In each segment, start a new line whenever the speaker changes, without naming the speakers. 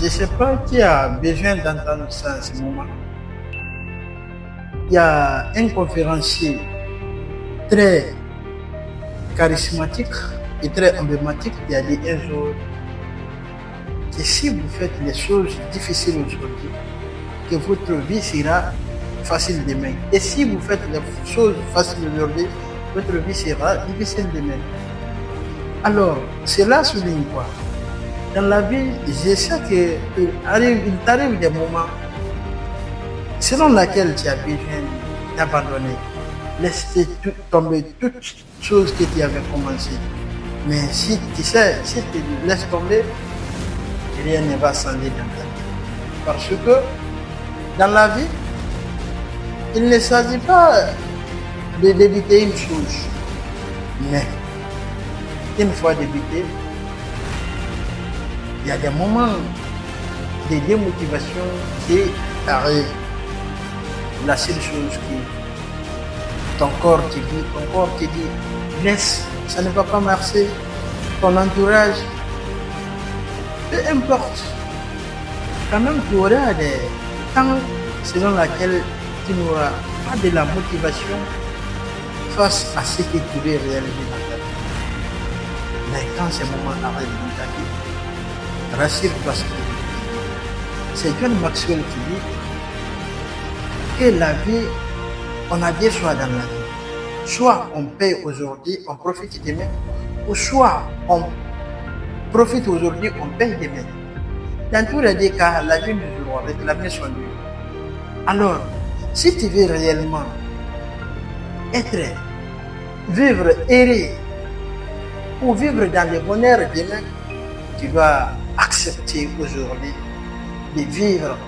Je ne sais pas qui a besoin d'entendre ça en ce moment. Il y a un conférencier très charismatique et très emblématique qui a dit un jour que si vous faites les choses difficiles aujourd'hui, que votre vie sera facile demain. Et si vous faites les choses faciles aujourd'hui, votre vie sera difficile demain. Alors, cela souligne quoi? Dans la vie, je sais qu'il t'arrive des moments selon lesquels tu as besoin d'abandonner, laisser tomber toutes choses que tu avais commencé. Mais si tu laisses tomber, rien ne va s'en aller dans ta vie. Parce que dans la vie, il ne s'agit pas d'éviter une chose, mais une fois débuté, il y a des moments de démotivation qui arrivent. La seule chose que ton corps te dit, laisse, ça ne va pas marcher. Ton entourage, peu importe. Quand même, tu auras des temps selon lesquels tu n'auras pas de la motivation face à ce que tu veux réaliser dans ta vie. Mais quand ces moments arrivent dans ta vie, rassure-toi, c'est John Maxwell qui dit que la vie, on a deux choix dans la vie. Soit on paye aujourd'hui, on profite demain, ou soit on profite aujourd'hui, on paye demain. Dans tous les deux cas, la vie nous jouera avec la main sur lui. Alors, si tu veux réellement vivre heureux ou vivre dans le bonheur demain, tu dois accepter aujourd'hui de vivre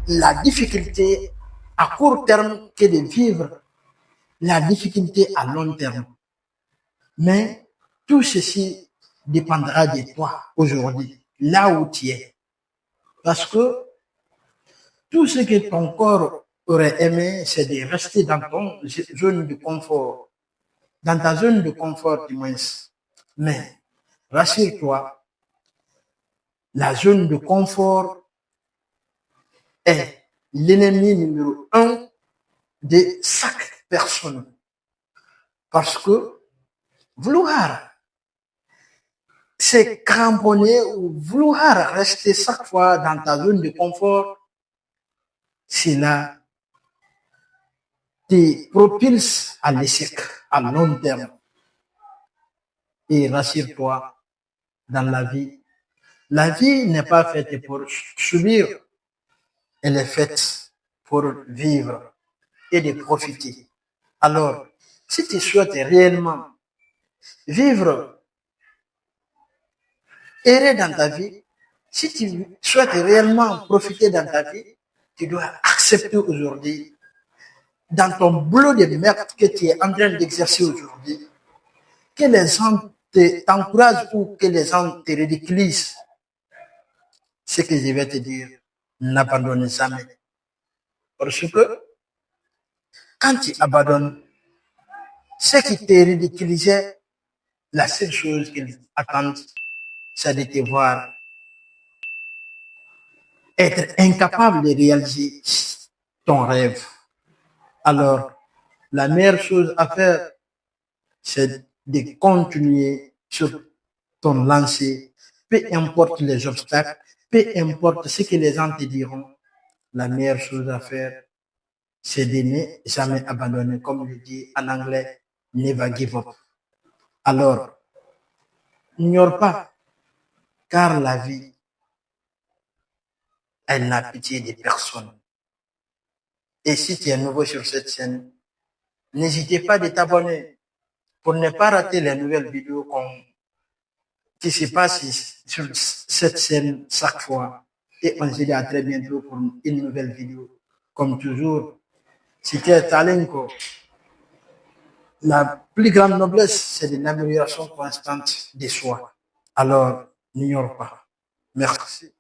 la difficulté à court terme que de vivre la difficulté à long terme. Mais tout ceci dépendra de toi aujourd'hui, là où tu es. Parce que tout ce que ton corps aurait aimé, c'est de rester dans ton zone de confort, dans ta zone de confort du moins. Mais rassure-toi, la zone de confort est l'ennemi numéro 1 de chaque personne. Parce que vouloir se cramponner ou vouloir rester chaque fois dans ta zone de confort, cela te propulse à l'échec à long terme. Et rassure-toi, dans la vie n'est pas faite pour subir, elle est faite pour vivre et de profiter. Alors, si tu souhaites réellement vivre heureux dans ta vie, si tu souhaites réellement profiter dans ta vie, tu dois accepter aujourd'hui, dans ton boulot de merde que tu es en train d'exercer aujourd'hui, que les gens t'encouragent ou que les gens te ridiculisent. Ce que je vais te dire, n'abandonne jamais. Parce que quand tu abandonnes, ceux qui te ridiculisaient, la seule chose qu'ils attendent, c'est de te voir être incapable de réaliser ton rêve. Alors, la meilleure chose à faire, c'est de continuer sur ton lancée. Peu importe les obstacles, peu importe ce que les gens te diront, la meilleure chose à faire, c'est de ne jamais abandonner, comme je dis en anglais, never give up. Alors, n'ignore pas, car la vie, elle n'a pitié de personne. Et si tu es nouveau sur cette chaîne, n'hésitez pas de t'abonner pour ne pas rater les nouvelles vidéos qui se passent sur cette chaîne chaque fois. Et on se dit à très bientôt pour une nouvelle vidéo. Comme toujours, c'était Talenko. La plus grande noblesse, c'est une amélioration constante de soi. Alors, n'ignore pas. Merci.